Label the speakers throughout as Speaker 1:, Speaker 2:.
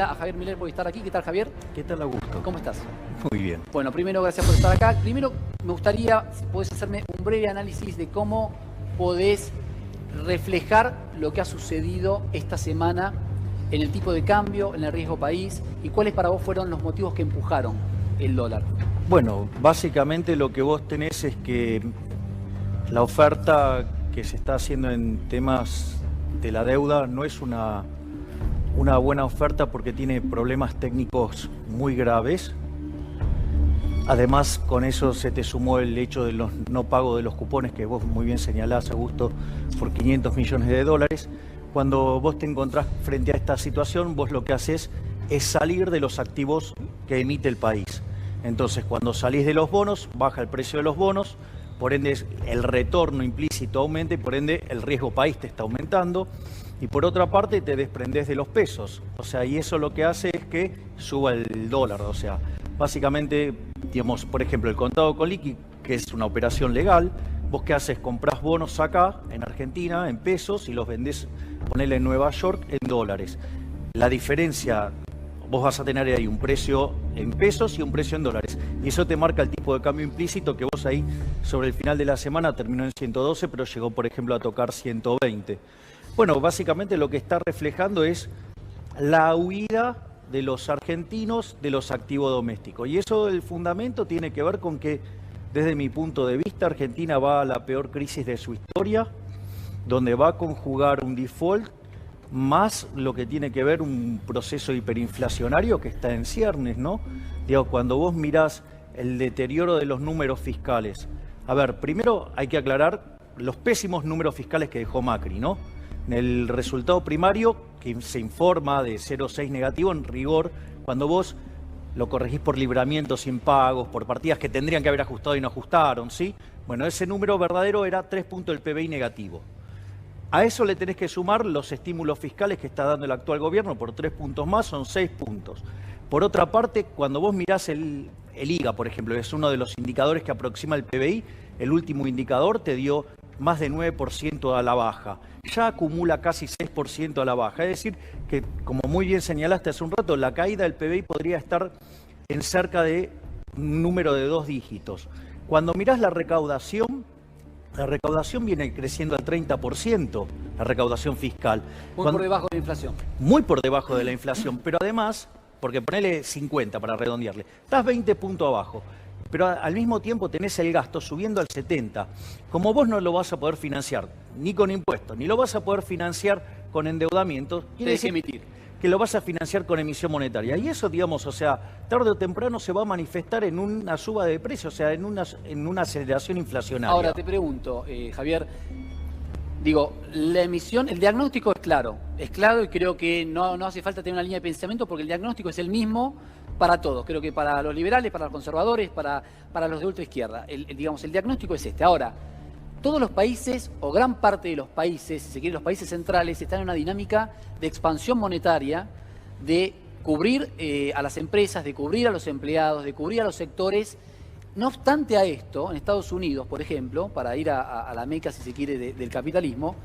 Speaker 1: a Javier Milei por estar aquí. ¿Qué tal, Javier?
Speaker 2: ¿Qué tal, Augusto?
Speaker 1: ¿Cómo estás?
Speaker 2: Muy bien.
Speaker 1: Bueno, primero, gracias por estar acá. Primero, me gustaría, si podés hacerme un breve análisis de cómo podés reflejar lo que ha sucedido esta semana en el tipo de cambio, en el riesgo país, y cuáles para vos fueron los motivos que empujaron el dólar.
Speaker 2: Bueno, básicamente lo que vos tenés es que la oferta que se está haciendo en temas de la deuda no es una buena oferta porque tiene problemas técnicos muy graves. Además, con eso se te sumó el hecho de los no pago de los cupones que vos muy bien señalás, Augusto, por 500 millones de dólares. Cuando vos te encontrás frente a esta situación, vos lo que haces es salir de los activos que emite el país. Entonces, cuando salís de los bonos, baja el precio de los bonos, por ende el retorno implícito aumenta y por ende el riesgo país te está aumentando. Y por otra parte te desprendés de los pesos. O sea, y eso lo que hace es que suba el dólar. O sea, básicamente, digamos, por ejemplo, el contado con liqui, que es una operación legal, vos qué haces, comprás bonos acá, en Argentina, en pesos, y los vendés, ponele en Nueva York, en dólares. La diferencia, vos vas a tener ahí un precio en pesos y un precio en dólares. Y eso te marca el tipo de cambio implícito que vos ahí, sobre el final de la semana, terminó en 112, pero llegó, por ejemplo, a tocar 120. Bueno, básicamente lo que está reflejando es la huida de los argentinos de los activos domésticos. Y eso, el fundamento, tiene que ver con que, desde mi punto de vista, Argentina va a la peor crisis de su historia, donde va a conjugar un default más lo que tiene que ver un proceso hiperinflacionario que está en ciernes, ¿no? Digo, cuando vos mirás el deterioro de los números fiscales. A ver, primero hay que aclarar los pésimos números fiscales que dejó Macri, ¿no? En el resultado primario, que se informa de 0,6 negativo, en rigor, cuando vos lo corregís por libramientos sin pagos, por partidas que tendrían que haber ajustado y no ajustaron, ¿sí? Bueno, ese número verdadero era 3 puntos del PBI negativo. A eso le tenés que sumar los estímulos fiscales que está dando el actual gobierno, por 3 puntos más, son 6 puntos. Por otra parte, cuando vos mirás el IGA, por ejemplo, es uno de los indicadores que aproxima el PBI, el último indicador te dio más de 9% a la baja. Ya acumula casi 6% a la baja. Es decir, que, como muy bien señalaste hace un rato, la caída del PBI podría estar en cerca de un número de 2 dígitos. Cuando mirás la recaudación viene creciendo al 30%, la recaudación fiscal.
Speaker 1: Por debajo de la inflación.
Speaker 2: Muy por debajo de la inflación, pero además, porque ponele 50 para redondearle, estás 20 puntos abajo. Pero al mismo tiempo tenés el gasto subiendo al 70%. Como vos no lo vas a poder financiar ni con impuestos, ni lo vas a poder financiar con endeudamiento, quiere decir que lo vas a financiar con emisión monetaria. Y eso, digamos, o sea, tarde o temprano se va a manifestar en una suba de precios, o sea, en una aceleración inflacionaria.
Speaker 1: Ahora te pregunto, Javier, digo, la emisión, el diagnóstico es claro y creo que no hace falta tener una línea de pensamiento porque el diagnóstico es el mismo para todos. Creo que para los liberales, para los conservadores, para los de ultraizquierda. Digamos, el diagnóstico es este. Ahora, todos los países, o gran parte de los países, si se quiere, los países centrales, están en una dinámica de expansión monetaria, de cubrir a las empresas, de cubrir a los empleados, de cubrir a los sectores. No obstante a esto, en Estados Unidos, por ejemplo, para ir a la meca, si se quiere, del capitalismo,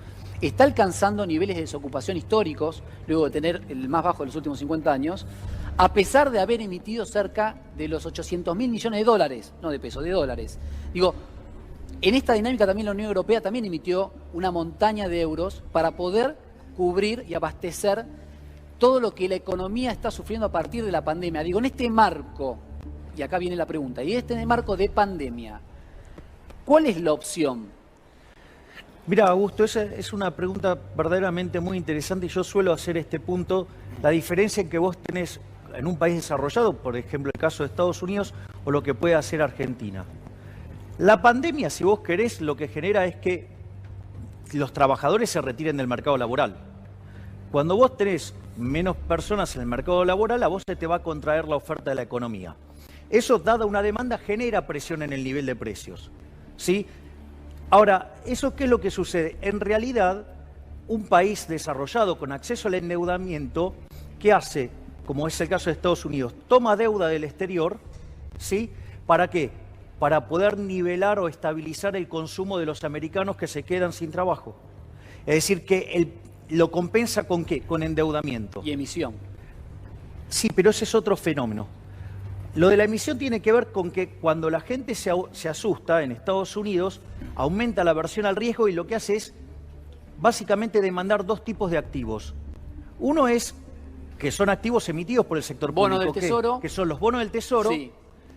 Speaker 1: está alcanzando niveles de desocupación históricos, luego de tener el más bajo de los últimos 50 años, a pesar de haber emitido cerca de los 800.000 millones de dólares, no de pesos, de dólares. Digo, en esta dinámica también la Unión Europea también emitió una montaña de euros para poder cubrir y abastecer todo lo que la economía está sufriendo a partir de la pandemia. Digo, en este marco, y acá viene la pregunta, y en este marco de pandemia, ¿cuál es la opción?
Speaker 2: Mira, Augusto, esa es una pregunta verdaderamente muy interesante y yo suelo hacer este punto, la diferencia en que vos tenés en un país desarrollado, por ejemplo el caso de Estados Unidos, o lo que puede hacer Argentina. La pandemia, si vos querés, lo que genera es que los trabajadores se retiren del mercado laboral. Cuando vos tenés menos personas en el mercado laboral, a vos se te va a contraer la oferta de la economía. Eso, dada una demanda, genera presión en el nivel de precios, ¿sí? Ahora, ¿eso qué es lo que sucede? En realidad, un país desarrollado con acceso al endeudamiento, ¿qué hace? Como es el caso de Estados Unidos, toma deuda del exterior, ¿sí? ¿Para qué? Para poder nivelar o estabilizar el consumo de los americanos que se quedan sin trabajo. Es decir, que lo compensa ¿con qué? Con endeudamiento.
Speaker 1: Y emisión.
Speaker 2: Sí, pero ese es otro fenómeno. Lo de la emisión tiene que ver con que cuando la gente se asusta en Estados Unidos, aumenta la aversión al riesgo y lo que hace es básicamente demandar dos tipos de activos. Uno es que son activos emitidos por el sector
Speaker 1: Bono
Speaker 2: público,
Speaker 1: del Tesoro.
Speaker 2: que son los bonos del Tesoro,
Speaker 1: Sí.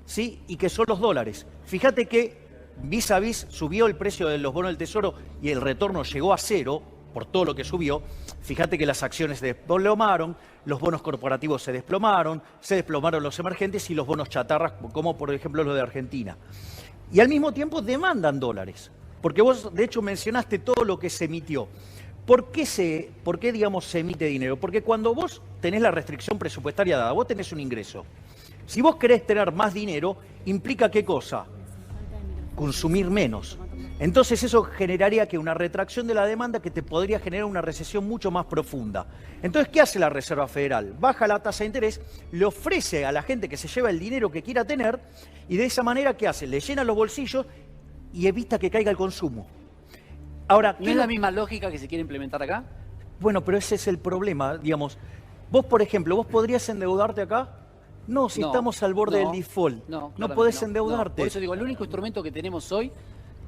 Speaker 2: ¿sí? Y que son los dólares. Fíjate que vis a vis subió el precio de los bonos del Tesoro y el retorno llegó a cero por todo lo que subió. Fíjate que las acciones se desplomaron, los bonos corporativos se desplomaron los emergentes y los bonos chatarras, como por ejemplo los de Argentina. Y al mismo tiempo demandan dólares, porque vos de hecho mencionaste todo lo que se emitió. ¿Por qué, digamos, se emite dinero? Porque cuando vos tenés la restricción presupuestaria dada, vos tenés un ingreso. Si vos querés tener más dinero, implica ¿qué cosa? Consumir menos. Entonces eso generaría que una retracción de la demanda que te podría generar una recesión mucho más profunda. Entonces, ¿qué hace la Reserva Federal? Baja la tasa de interés, le ofrece a la gente que se lleva el dinero que quiera tener y de esa manera, ¿qué hace? Le llena los bolsillos y evita que caiga el consumo. Ahora,
Speaker 1: ¿No es la misma lógica que se quiere implementar acá?
Speaker 2: Bueno, pero ese es el problema, digamos. Vos, por ejemplo, ¿vos podrías endeudarte acá? No, si estamos al borde del default. No podés endeudarte.
Speaker 1: Por eso digo, el único instrumento que tenemos hoy,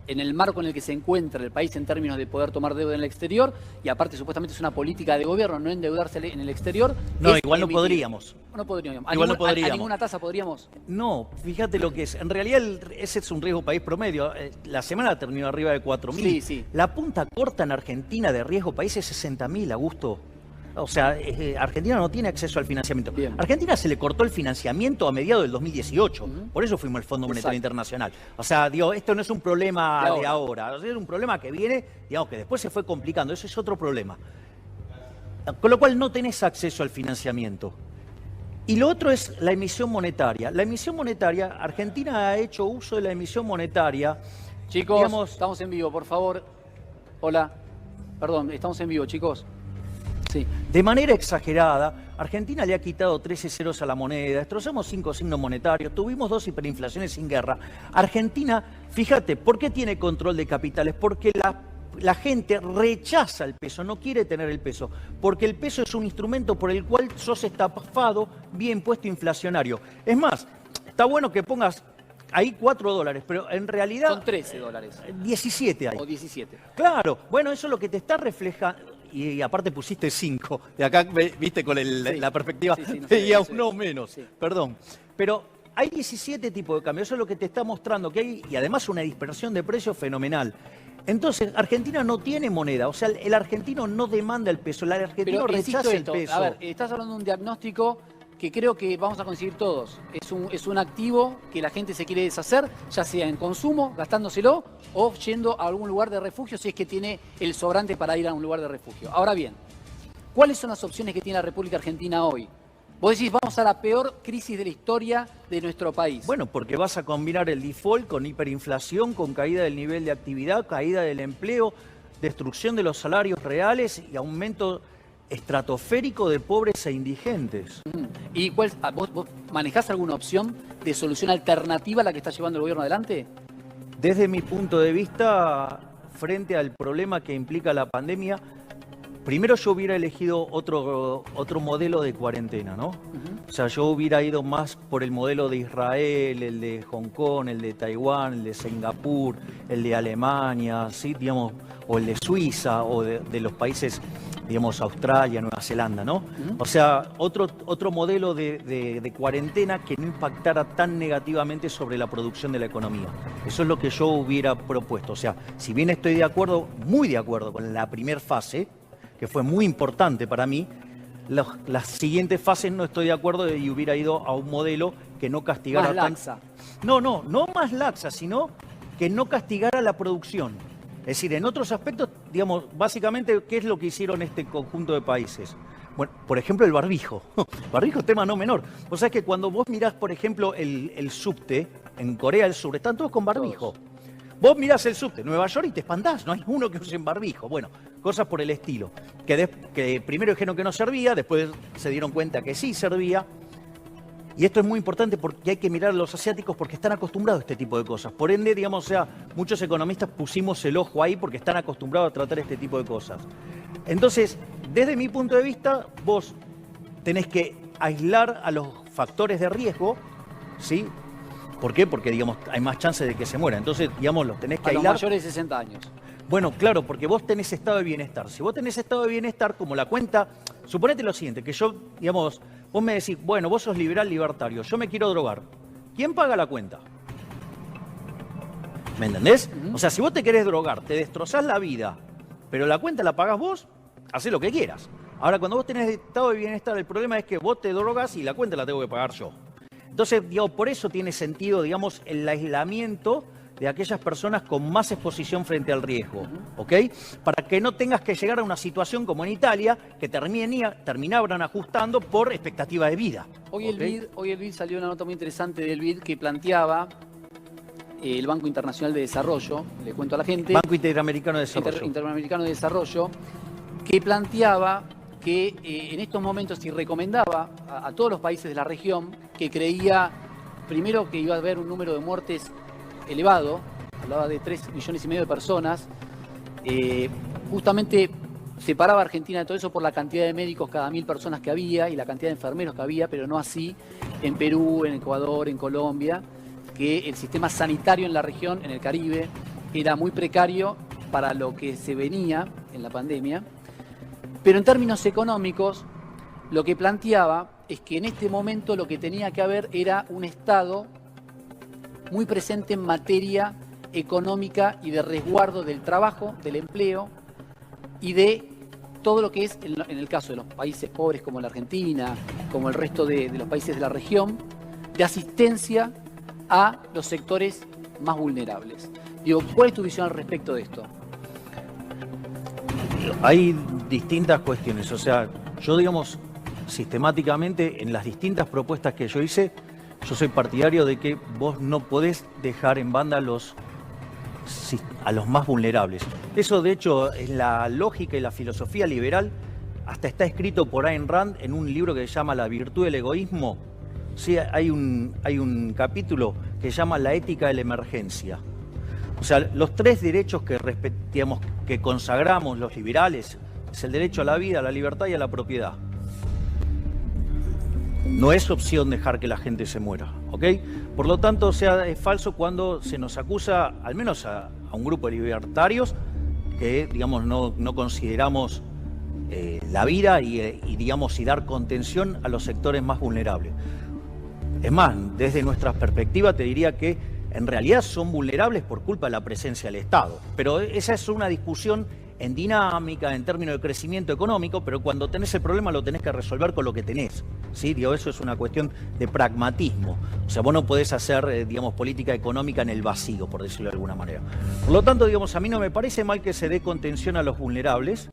Speaker 1: en el marco en el que se encuentra el país en términos de poder tomar deuda en el exterior, y aparte supuestamente es una política de gobierno, no endeudarse en el exterior.
Speaker 2: No, igual no podríamos.
Speaker 1: No podríamos.
Speaker 2: Igual no podríamos.
Speaker 1: ¿A ninguna tasa podríamos?
Speaker 2: No, fíjate lo que es. En realidad ese es un riesgo país promedio. La semana terminó arriba de 4.000.
Speaker 1: Sí, sí.
Speaker 2: La punta corta en Argentina de riesgo país es 60.000, Augusto. O sea, Argentina no tiene acceso al financiamiento.
Speaker 1: Bien.
Speaker 2: Argentina se le cortó el financiamiento a mediados del 2018. Por eso fuimos al Fondo Monetario Internacional. O sea, digo, esto no es un problema de ahora. O sea, es un problema que viene, digamos, que después se fue complicando. Eso es otro problema. Con lo cual no tenés acceso al financiamiento. Y lo otro es la emisión monetaria. La emisión monetaria, Argentina ha hecho uso de la emisión monetaria.
Speaker 1: Chicos,
Speaker 2: digamos,
Speaker 1: estamos en vivo, por favor. Hola. Perdón, estamos en vivo, chicos. Sí.
Speaker 2: De manera exagerada, Argentina le ha quitado 13 ceros a la moneda, destrozamos 5 signos monetarios, tuvimos 2 hiperinflaciones sin guerra. Argentina, fíjate, ¿por qué tiene control de capitales? Porque la gente rechaza el peso, no quiere tener el peso, porque el peso es un instrumento por el cual sos estafado vía impuesto inflacionario. Es más, está bueno que pongas ahí $4, pero en realidad...
Speaker 1: Son $13.
Speaker 2: 17 hay.
Speaker 1: O 17.
Speaker 2: Claro, bueno, eso es lo que te está reflejando. Y aparte pusiste 5. De acá, viste, con la perspectiva, veía uno menos. Sí. Perdón. Pero hay 17 tipos de cambios. Eso es lo que te está mostrando que hay, y además una dispersión de precios fenomenal. Entonces, Argentina no tiene moneda. O sea, el argentino no demanda el peso. El argentino rechaza el peso.
Speaker 1: A ver, estás hablando de un diagnóstico que creo que vamos a conseguir todos. Es un activo que la gente se quiere deshacer, ya sea en consumo, gastándoselo, o yendo a algún lugar de refugio si es que tiene el sobrante para ir a un lugar de refugio. Ahora bien, ¿cuáles son las opciones que tiene la República Argentina hoy? Vos decís, vamos a la peor crisis de la historia de nuestro país.
Speaker 2: Bueno, porque vas a combinar el default con hiperinflación, con caída del nivel de actividad, caída del empleo, destrucción de los salarios reales y aumento estratosférico de pobres e indigentes.
Speaker 1: ¿Y vos manejás alguna opción de solución alternativa a la que está llevando el gobierno adelante?
Speaker 2: Desde mi punto de vista, frente al problema que implica la pandemia, primero yo hubiera elegido otro modelo de cuarentena, ¿no? O sea, yo hubiera ido más por el modelo de Israel, el de Hong Kong, el de Taiwán, el de Singapur, el de Alemania, ¿sí? Digamos, o el de Suiza, o de los países, digamos, Australia, Nueva Zelanda, ¿no? O sea, otro modelo de cuarentena que no impactara tan negativamente sobre la producción de la economía. Eso es lo que yo hubiera propuesto. O sea, si bien estoy de acuerdo, muy de acuerdo con la primera fase, que fue muy importante para mí, las siguientes fases no estoy de acuerdo y hubiera ido a un modelo que no castigara...
Speaker 1: Más laxa.
Speaker 2: No más laxa, sino que no castigara la producción. Es decir, en otros aspectos, digamos, básicamente, ¿qué es lo que hicieron este conjunto de países? Bueno, por ejemplo, el barbijo. Barbijo es tema no menor. O sea, que cuando vos mirás, por ejemplo, el subte, en Corea del Sur, están todos con barbijo. Vos mirás el subte, Nueva York, y te espantás, no hay uno que use barbijo. Bueno, cosas por el estilo. Que primero dijeron que no servía, después se dieron cuenta que sí servía. Y esto es muy importante porque hay que mirar a los asiáticos porque están acostumbrados a este tipo de cosas. Por ende, digamos, o sea, muchos economistas pusimos el ojo ahí porque están acostumbrados a tratar este tipo de cosas. Entonces, desde mi punto de vista, vos tenés que aislar a los factores de riesgo, ¿sí? ¿Por qué? Porque, digamos, hay más chances de que se muera. Entonces, digamos, los tenés que
Speaker 1: A los
Speaker 2: aislar.
Speaker 1: mayores de 60 años.
Speaker 2: Bueno, claro, porque vos tenés estado de bienestar. Si vos tenés estado de bienestar, como la cuenta, suponete lo siguiente, que yo, digamos, vos me decís, bueno, vos sos liberal libertario, yo me quiero drogar. ¿Quién paga la cuenta? ¿Me entendés? O sea, si vos te querés drogar, te destrozás la vida, pero la cuenta la pagás vos, hacés lo que quieras. Ahora, cuando vos tenés estado de bienestar, el problema es que vos te drogas y la cuenta la tengo que pagar yo. Entonces, digamos, por eso tiene sentido, digamos, el aislamiento de aquellas personas con más exposición frente al riesgo, ¿ok? Para que no tengas que llegar a una situación como en Italia, que terminaban ajustando por expectativa de vida.
Speaker 1: Hoy
Speaker 2: ¿okay?
Speaker 1: el BID salió una nota muy interesante del BID que planteaba el Banco Internacional de Desarrollo, le cuento a la gente.
Speaker 2: Banco Interamericano de Desarrollo.
Speaker 1: Interamericano de Desarrollo, que planteaba que en estos momentos y recomendaba a todos los países de la región, que creía primero que iba a haber un número de muertes elevado, hablaba de 3,5 millones de personas, justamente separaba a Argentina de todo eso por la cantidad de médicos cada 1.000 personas que había y la cantidad de enfermeros que había, pero no así en Perú, en Ecuador, en Colombia, que el sistema sanitario en la región, en el Caribe, era muy precario para lo que se venía en la pandemia. Pero en términos económicos, lo que planteaba es que en este momento lo que tenía que haber era un Estado muy presente en materia económica y de resguardo del trabajo, del empleo y de todo lo que es, en el caso de los países pobres como la Argentina, como el resto de los países de la región, de asistencia a los sectores más vulnerables. Digo, ¿cuál es tu visión al respecto de esto?
Speaker 2: Hay distintas cuestiones, o sea, yo digamos, sistemáticamente en las distintas propuestas que yo hice, yo soy partidario de que vos no podés dejar en banda a los más vulnerables. Eso de hecho es la lógica y la filosofía liberal, hasta está escrito por Ayn Rand en un libro que se llama La virtud del egoísmo. Sí, hay un capítulo que se llama La ética de la emergencia. O sea, los 3 derechos que consagramos los liberales es el derecho a la vida, a la libertad y a la propiedad. No es opción dejar que la gente se muera, ¿ok? Por lo tanto, o sea, es falso cuando se nos acusa, al menos a un grupo de libertarios, que, digamos, no consideramos la vida y, digamos, y dar contención a los sectores más vulnerables. Es más, desde nuestra perspectiva te diría que en realidad son vulnerables por culpa de la presencia del Estado. Pero esa es una discusión en dinámica, en términos de crecimiento económico, pero cuando tenés el problema lo tenés que resolver con lo que tenés. ¿Sí? Digo, eso es una cuestión de pragmatismo. O sea, vos no podés hacer, digamos, política económica en el vacío, por decirlo de alguna manera. Por lo tanto, digamos, a mí no me parece mal que se dé contención a los vulnerables,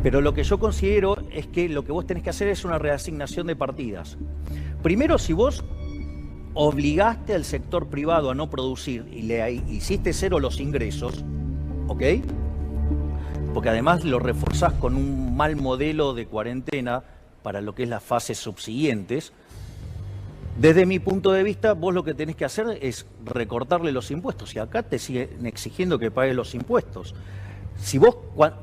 Speaker 2: pero lo que yo considero es que lo que vos tenés que hacer es una reasignación de partidas. Primero, si vos obligaste al sector privado a no producir y le hiciste cero los ingresos, ¿ok? Porque además lo reforzás con un mal modelo de cuarentena para lo que es las fases subsiguientes. Desde mi punto de vista, vos lo que tenés que hacer es recortarle los impuestos y acá te siguen exigiendo que pagues los impuestos. Si vos,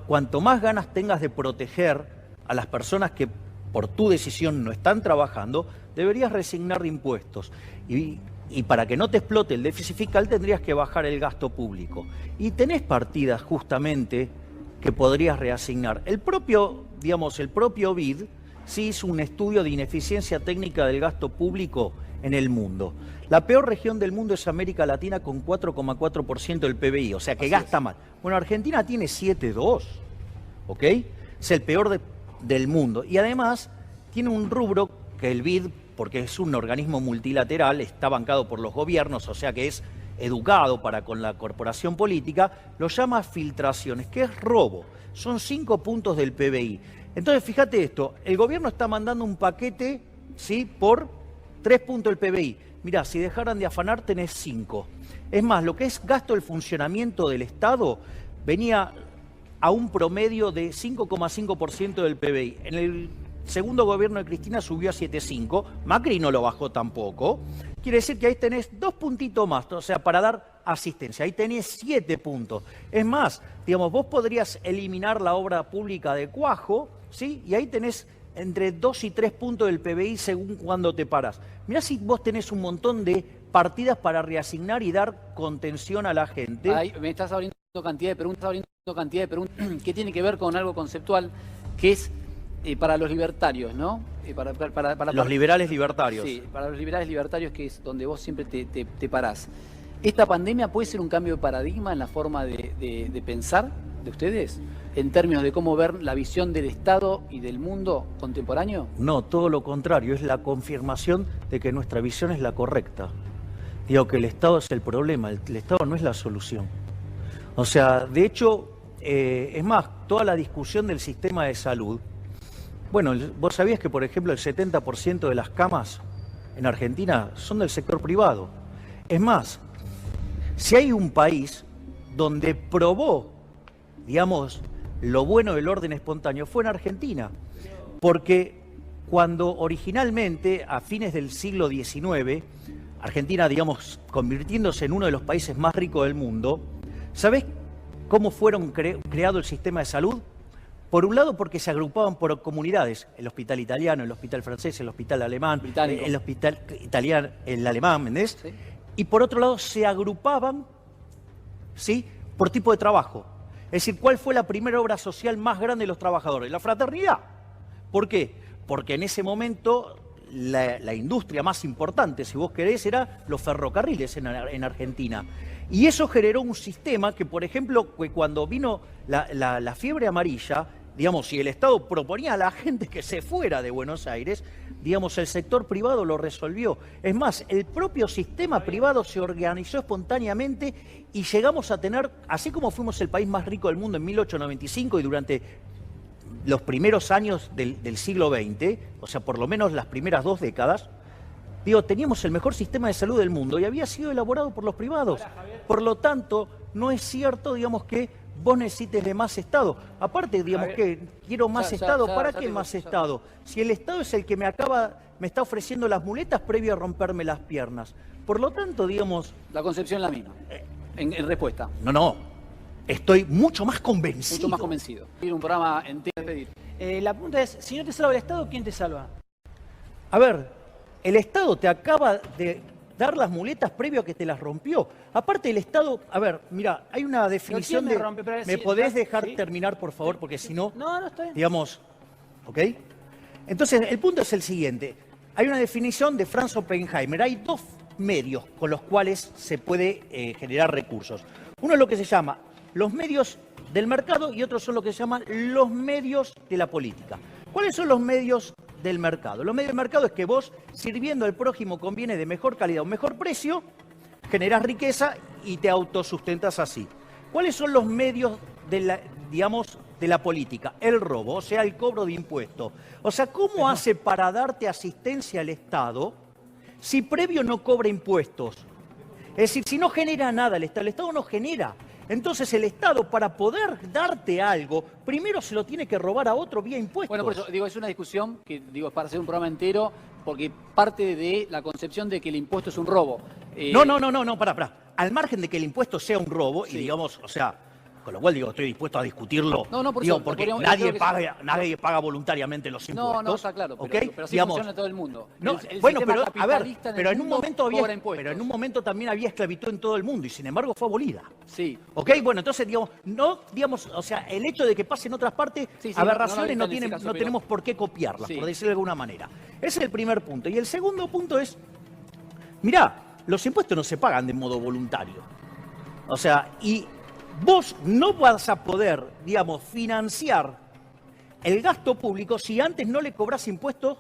Speaker 2: cuanto más ganas tengas de proteger a las personas que por tu decisión no están trabajando, deberías resignar impuestos. Y para que no te explote el déficit fiscal tendrías que bajar el gasto público. Y tenés partidas justamente que podrías reasignar. El propio BID sí hizo un estudio de ineficiencia técnica del gasto público en el mundo. La peor región del mundo es América Latina con 4,4% del PBI, o sea que gasta mal. Bueno, Argentina tiene 7,2%, ¿ok? Es el peor del mundo. Y además tiene un rubro que el BID, porque es un organismo multilateral, está bancado por los gobiernos, o sea que es educado para con la corporación política, lo llama filtraciones, que es robo. Son 5 puntos del PBI. Entonces, fíjate esto, el gobierno está mandando un paquete, ¿sí?, por 3 puntos del PBI. Mirá, si dejaran de afanar tenés 5. Es más, lo que es gasto del funcionamiento del Estado venía a un promedio de 5,5% del PBI. En el segundo gobierno de Cristina subió a 7,5%, Macri no lo bajó tampoco. Quiere decir que ahí tenés 2 puntitos más, o sea, para dar asistencia. Ahí tenés 7 puntos. Es más, digamos, vos podrías eliminar la obra pública de Cuajo, ¿sí? Y ahí tenés entre 2 y 3 puntos del PBI según cuándo te paras. Mirá si vos tenés un montón de partidas para reasignar y dar contención a la gente.
Speaker 1: Ahí me estás abriendo cantidad de preguntas, que tiene que ver con algo conceptual, que es para los libertarios, ¿no?
Speaker 2: Para los liberales libertarios.
Speaker 1: Sí, para los liberales libertarios, que es donde vos siempre te parás. ¿Esta pandemia puede ser un cambio de paradigma en la forma de pensar de ustedes? En términos de cómo ver la visión del Estado y del mundo contemporáneo.
Speaker 2: No, todo lo contrario, es la confirmación de que nuestra visión es la correcta. Digo que el Estado es el problema, el Estado no es la solución. O sea, de hecho, es más, toda la discusión del sistema de salud. Bueno, vos sabías que, por ejemplo, el 70% de las camas en Argentina son del sector privado. Es más, si hay un país donde probó, digamos, lo bueno del orden espontáneo, fue en Argentina. Porque cuando originalmente, a fines del siglo XIX, Argentina, digamos, convirtiéndose en uno de los países más ricos del mundo, ¿sabés cómo fueron creado el sistema de salud? Por un lado, porque se agrupaban por comunidades, el hospital italiano, el hospital francés, el hospital alemán, el hospital italiano, el alemán, ¿entendés? Sí. Y por otro lado, se agrupaban, ¿sí?, por tipo de trabajo. Es decir, ¿cuál fue la primera obra social más grande de los trabajadores? La fraternidad. ¿Por qué? Porque en ese momento la industria más importante, si vos querés, era los ferrocarriles en Argentina. Y eso generó un sistema que, por ejemplo, cuando vino la fiebre amarilla, digamos, si el Estado proponía a la gente que se fuera de Buenos Aires, digamos, el sector privado lo resolvió. Es más, el propio sistema privado se organizó espontáneamente y llegamos a tener, así como fuimos el país más rico del mundo en 1895 y durante los primeros años del siglo XX, o sea, por lo menos las primeras 2 décadas, digo, teníamos el mejor sistema de salud del mundo y había sido elaborado por los privados. Por lo tanto, no es cierto, digamos, que vos necesites de más Estado. Aparte, digamos, que quiero más Estado. ¿Para qué más Estado? Si el Estado es el que me está ofreciendo las muletas previo a romperme las piernas. Por lo tanto, digamos...
Speaker 1: La concepción es la misma, en respuesta.
Speaker 2: No. Estoy mucho más convencido.
Speaker 1: Mucho más convencido. Ir un programa entero.
Speaker 3: La pregunta es, si no te salva el Estado, ¿quién te salva?
Speaker 2: A ver, el Estado te acaba de dar las muletas previo a que te las rompió. Aparte el Estado, a ver, mira, hay una definición de... ¿Me podés dejar terminar, por favor? Porque si no...
Speaker 3: No, está bien.
Speaker 2: Digamos, ¿ok? Entonces, el punto es el siguiente. Hay una definición de Franz Oppenheimer. Hay 2 medios con los cuales se puede generar recursos. Uno es lo que se llama los medios del mercado y otros son lo que se llaman los medios de la política. ¿Cuáles son los medios del mercado? Los medios del mercado es que vos, sirviendo al prójimo con bienes de mejor calidad o mejor precio, generás riqueza y te autosustentas así. ¿Cuáles son los medios de la política? El robo, o sea, el cobro de impuestos. O sea, ¿cómo hace para darte asistencia al Estado si previo no cobra impuestos? Es decir, si no genera nada el Estado no genera. Entonces el Estado, para poder darte algo, primero se lo tiene que robar a otro vía impuestos.
Speaker 1: Bueno, por eso digo, es una discusión que digo es para hacer un programa entero, porque parte de la concepción de que el impuesto es un robo.
Speaker 2: No, pará. Al margen de que el impuesto sea un robo, sí. Y digamos, o sea, con lo cual digo, estoy dispuesto a discutirlo.
Speaker 1: Por eso,
Speaker 2: porque nadie paga voluntariamente los impuestos.
Speaker 1: No, está claro, pero así funciona todo el mundo.
Speaker 2: Pero en un momento también había esclavitud en todo el mundo y sin embargo fue abolida.
Speaker 1: Sí.
Speaker 2: ¿Ok? Bueno, entonces, o sea, el hecho de que pase en otras partes, aberraciones no tenemos por qué copiarlas, por decirlo de alguna manera. Ese es el primer punto. Y el segundo punto es, mirá, los impuestos no se pagan de modo voluntario. O sea, y vos no vas a poder, digamos, financiar el gasto público si antes no le cobrás impuestos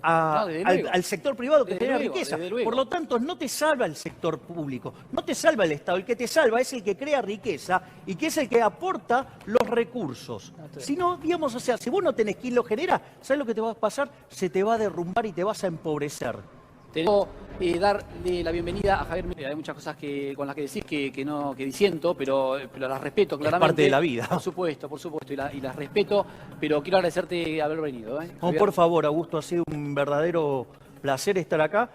Speaker 2: al sector privado que genera riqueza. Por lo tanto, no te salva el sector público, no te salva el Estado. El que te salva es el que crea riqueza y que es el que aporta los recursos. Si no, digamos, o sea, si vos no tenés quien lo genera, ¿sabes lo que te va a pasar? Se te va a derrumbar y te vas a empobrecer.
Speaker 1: Tengo que darle la bienvenida a Javier Milei. Hay muchas cosas con las que decís que disiento, pero las respeto claramente.
Speaker 2: Es parte de la vida.
Speaker 1: Por supuesto, y las respeto, pero quiero agradecerte haber venido.
Speaker 2: Por favor, Augusto, ha sido un verdadero placer estar acá.